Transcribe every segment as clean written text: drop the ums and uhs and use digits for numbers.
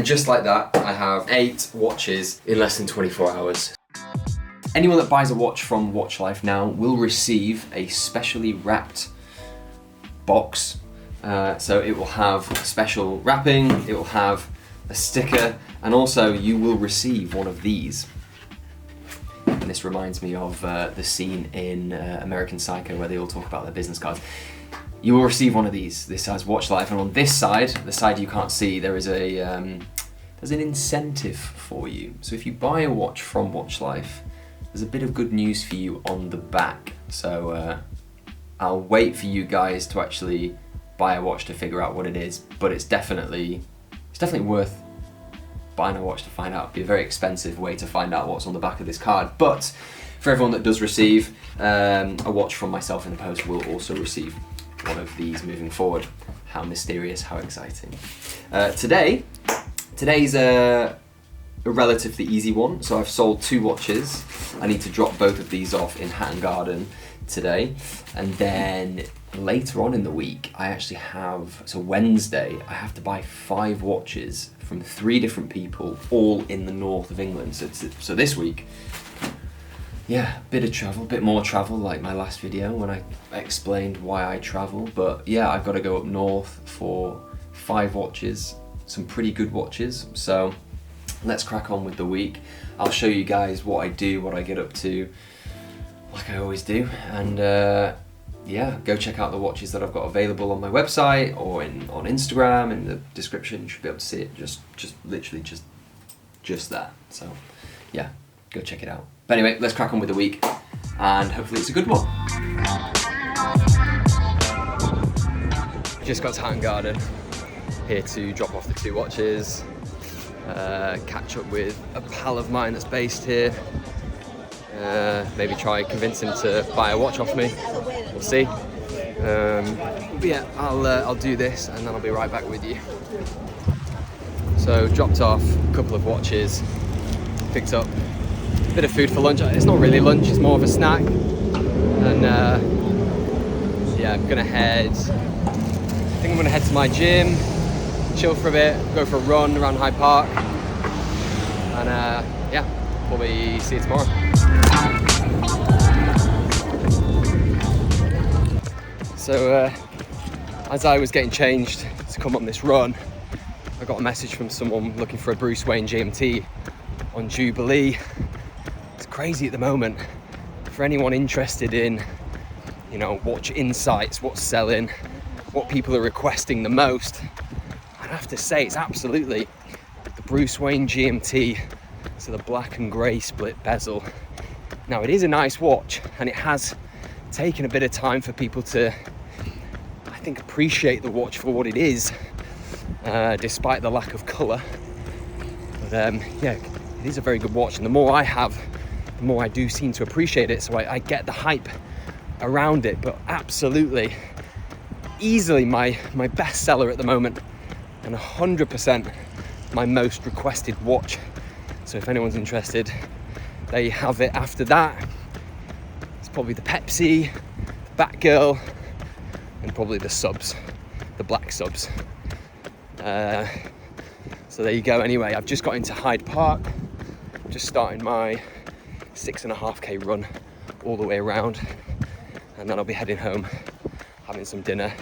And just like that, I have 8 watches in less than 24 hours. Anyone that buys a watch from Watch Life now will receive a specially wrapped box. So it will have special wrapping, it will have a sticker, and also you will receive one of these. And this reminds me of the scene in American Psycho where they all talk about their business cards. You will receive one of these. This has Watch Life, and on this side, the side you can't see, there is there's an incentive for you. So if you buy a watch from Watch Life, there's a bit of good news for you on the back. So I'll wait for you guys to actually buy a watch to figure out what it is, but it's definitely worth buying a watch to find out. It'd be a very expensive way to find out what's on the back of this card, but for everyone that does receive a watch from myself in the post will also receive one of these moving forward. How mysterious, how exciting. Today's a relatively easy one. So I've sold 2 watches. I need to drop both of these off in Hatton Garden today. And then later on in the week, I actually have, so Wednesday, I have to buy 5 watches from 3 different people, all in the north of England. So this week, yeah, bit of travel, bit more travel like my last video when I explained why I travel. But yeah, I've got to go up north for 5 watches, some pretty good watches. So let's crack on with the week. I'll show you guys what I do, what I get up to, like I always do. And yeah, go check out the watches that I've got available on my website or on Instagram. In the description, you should be able to see it. Just literally just that. So yeah, go check it out. But anyway, let's crack on with the week, and hopefully it's a good one. Just got to Hatton Garden, here to drop off the 2 watches, catch up with a pal of mine that's based here, maybe try convince him to buy a watch off me, we'll see. But yeah, I'll do this and then I'll be right back with you. So dropped off a couple of watches, picked up a bit of food for lunch. It's not really lunch, it's more of a snack. And yeah, I think I'm gonna head to my gym, chill for a bit, go for a run around Hyde Park, and yeah, probably see you tomorrow. So as I was getting changed to come on this run, I got a message from someone looking for a Bruce Wayne GMT on Jubilee. It's crazy at the moment. For anyone interested in, you know, watch insights, what's selling, what people are requesting the most, I'd have to say it's absolutely the Bruce Wayne GMT. So the black and grey split bezel. Now it is a nice watch, and it has taken a bit of time for people to, I think, appreciate the watch for what it is, despite the lack of colour. But yeah, it is a very good watch, and the more I have, the more I do seem to appreciate it. So I get the hype around it, but absolutely, easily my best seller at the moment, and 100% my most requested watch. So if anyone's interested, there you have it. After that, it's probably the Pepsi, the Batgirl, and probably the subs, the black subs. So there you go. Anyway, I've just got into Hyde Park, just starting my 6.5k run all the way around, and then I'll be heading home, having some dinner.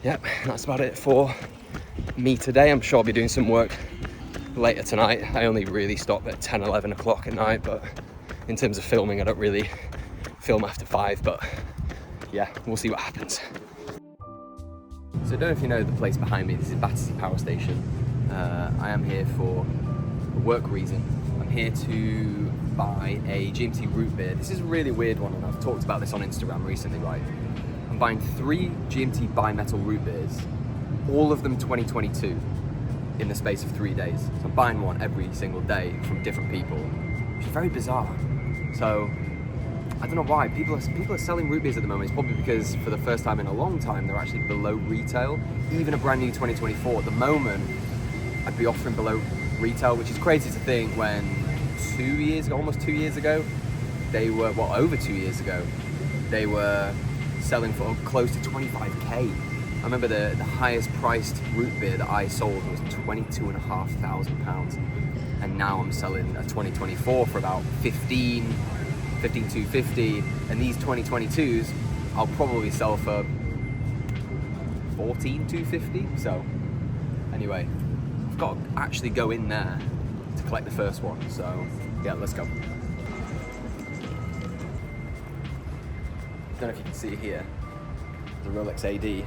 Yep, that's about it for me today. I'm sure I'll be doing some work later tonight. I only really stop at 10, 11 o'clock at night, but in terms of filming, I don't really film after 5, but yeah, we'll see what happens. So I don't know if you know the place behind me. This is Battersea Power Station. I am here for a work reason. I'm here to buy a GMT root beer. This is a really weird one, and I've talked about this on Instagram recently, right? I'm buying 3 GMT bimetal root beers, all of them 2022, in the space of 3 days. So I'm buying one every single day from different people, which is very bizarre. So I don't know why people are selling root beers at the moment. It's probably because for the first time in a long time, they're actually below retail. Even a brand new 2024 at the moment, I'd be offering below retail, which is crazy to think when almost 2 years ago, they were, well, over 2 years ago, they were selling for close to 25k I remember the highest priced root beer that I sold was £22,500, and now I'm selling a 2024 for about 15,250, and these 2022s I'll probably sell for 14,250. So anyway, I've got to actually go in there to collect the first one, so yeah, let's go. I don't know if you can see here, the Rolex AD.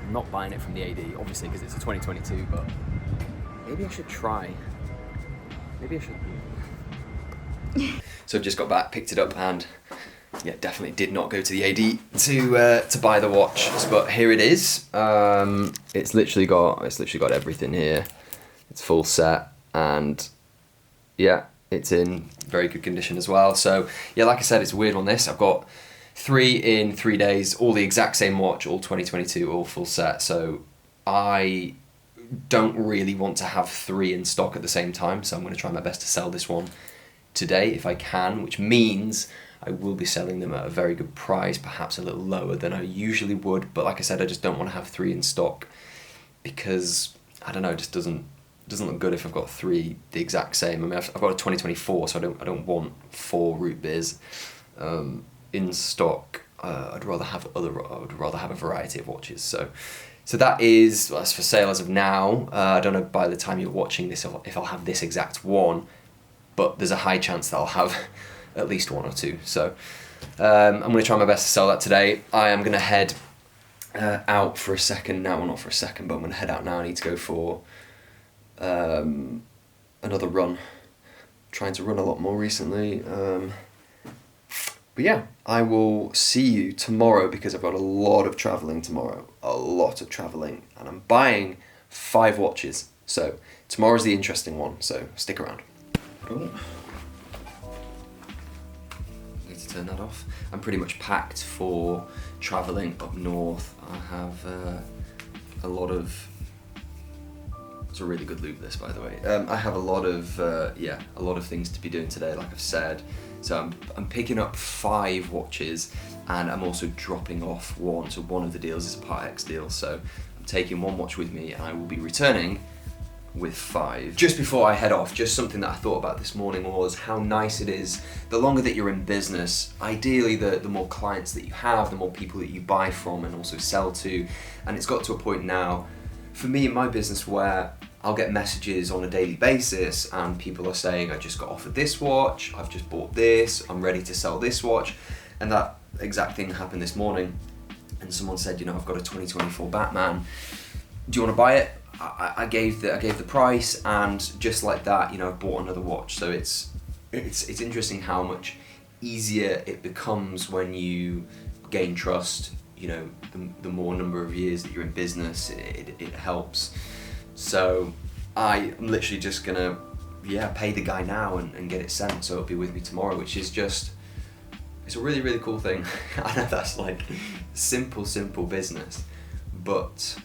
I'm not buying it from the AD, obviously, because it's a 2022, but maybe I should try. Maybe I should. So I've just got back, picked it up, and yeah, definitely did not go to the AD to buy the watch. But here it is. It's literally got everything here. It's full set, and yeah, it's in very good condition as well. So yeah, like I said, it's a weird one. This I've got 3 in 3 days, all the exact same watch, all 2022, all full set. So I don't really want to have 3 in stock at the same time. So I'm going to try my best to sell this one today if I can, which means I will be selling them at a very good price, perhaps a little lower than I usually would. But like I said, I just don't want to have 3 in stock because, I don't know, it just doesn't look good if I've got 3 the exact same. I mean, I've got a 2024, so I don't want 4 root beers in stock. I'd rather have a variety of watches. So that's for sale as of now. I don't know by the time you're watching this if I'll have this exact one, but there's a high chance that I'll have at least 1 or 2. So I'm going to try my best to sell that today. I am going to head out for a second now. Well, not for a second, but I'm going to head out now. I need to go for another run. Trying to run a lot more recently. But yeah, I will see you tomorrow because I've got a lot of travelling tomorrow. A lot of travelling. And I'm buying 5 watches. So tomorrow's the interesting one. So stick around. Ooh. Need to turn that off. I'm pretty much packed for travelling up north. I have a lot of... It's a really good loop, this, by the way. I have a lot of things to be doing today, like I've said. So I'm picking up 5 watches, and I'm also dropping off 1. So one of the deals is a Part X deal. So I'm taking 1 watch with me, and I will be returning with 5. Just before I head off, just something that I thought about this morning was how nice it is. The longer that you're in business, ideally the more clients that you have, the more people that you buy from and also sell to. And it's got to a point now, for me in my business, where I'll get messages on a daily basis and people are saying, I just got offered this watch, I've just bought this, I'm ready to sell this watch. And that exact thing happened this morning. And someone said, you know, I've got a 2024 Batman. Do you want to buy it? I gave the price, and just like that, you know, I've bought another watch. So it's interesting how much easier it becomes when you gain trust. You know, the more number of years that you're in business, it helps. So I'm literally just gonna pay the guy now and get it sent, so it'll be with me tomorrow, which is just, it's a really, really cool thing. I know that's like simple business, but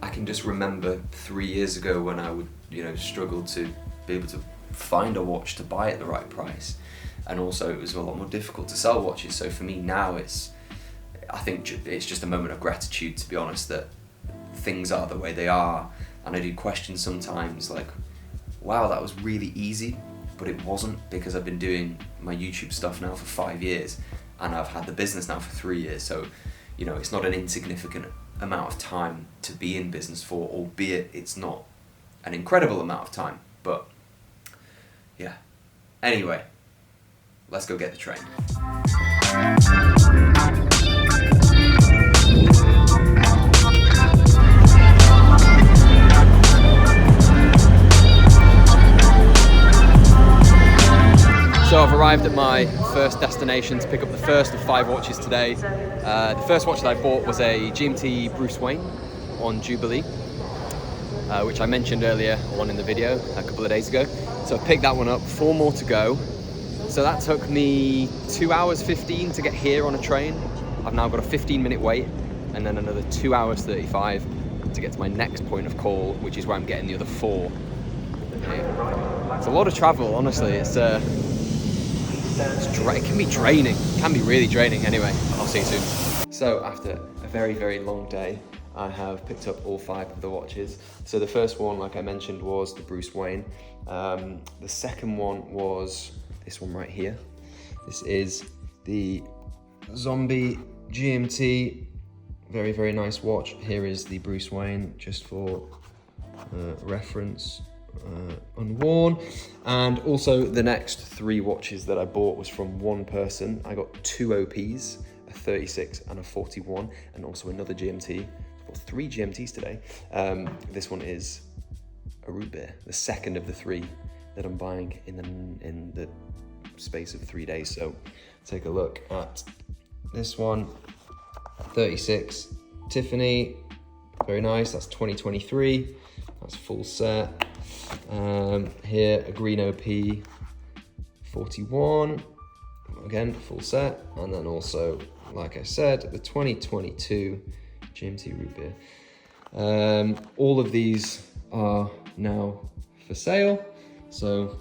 I can just remember 3 years ago when I would, you know, struggle to be able to find a watch to buy at the right price, and also it was a lot more difficult to sell watches. So for me now, I think it's just a moment of gratitude, to be honest, that things are the way they are. And I do question sometimes, like, wow, that was really easy, but it wasn't, because I've been doing my YouTube stuff now for 5 years, and I've had the business now for 3 years. So, you know, it's not an insignificant amount of time to be in business for, albeit it's not an incredible amount of time. But yeah, anyway, let's go get the train. So I've arrived at my first destination to pick up the first of 5 watches today. The first watch that I bought was a GMT Bruce Wayne on Jubilee, which I mentioned earlier on in the video a couple of days ago. So I picked that one up, 4 more to go. So that took me 2 hours 15 to get here on a train. I've now got a 15-minute wait, and then another 2 hours 35 to get to my next point of call, which is where I'm getting the other 4. It's a lot of travel, honestly. It can be draining. It can be really draining. Anyway, I'll see you soon. So after a very, very long day, I have picked up all 5 of the watches. So the first one, like I mentioned, was the Bruce Wayne. The second one was this one right here. This is the Zombie GMT. Very, very nice watch. Here is the Bruce Wayne, just for reference, unworn. And also the next 3 watches that I bought was from one person. I got 2 OPs, a 36 and a 41, and also another GMT. I bought 3 GMTs today. This one is a root beer, the second of the 3 that I'm buying in the space of 3 days. So take a look at this one, 36 Tiffany, very nice. That's 2023. That's full set. Here a green OP 41, again full set, and then also, like I said, the 2022 GMT root beer. All of these are now for sale, so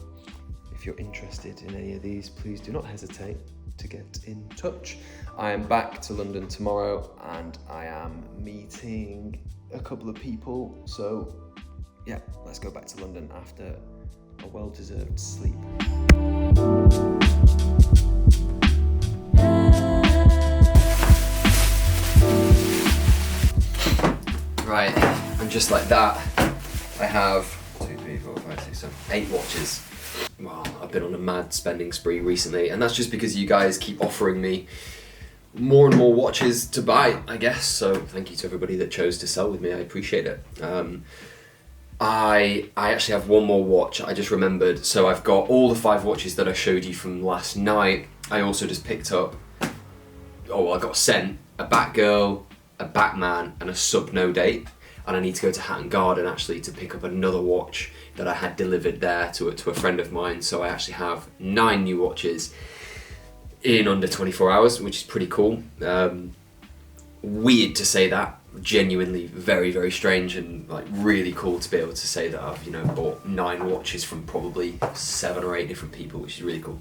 if you're interested in any of these, please do not hesitate to get in touch. I am back to London tomorrow and I am meeting a couple of people, so yeah, let's go back to London after a well-deserved sleep. Right, and just like that, I have 2, 3, 4, 5, 6, 7, 8 watches. Well, I've been on a mad spending spree recently, and that's just because you guys keep offering me more and more watches to buy, I guess. So thank you to everybody that chose to sell with me. I appreciate it. I actually have one more watch I just remembered. So I've got all the 5 watches that I showed you from last night. I also just picked up, I got sent a Batgirl, a Batman, and a Sub No Date. And I need to go to Hatton Garden actually to pick up another watch that I had delivered there to a friend of mine. So I actually have 9 new watches in under 24 hours, which is pretty cool. Weird to say that. Genuinely very, very strange, and like really cool to be able to say that I've bought 9 watches from probably 7 or 8 different people, which is really cool.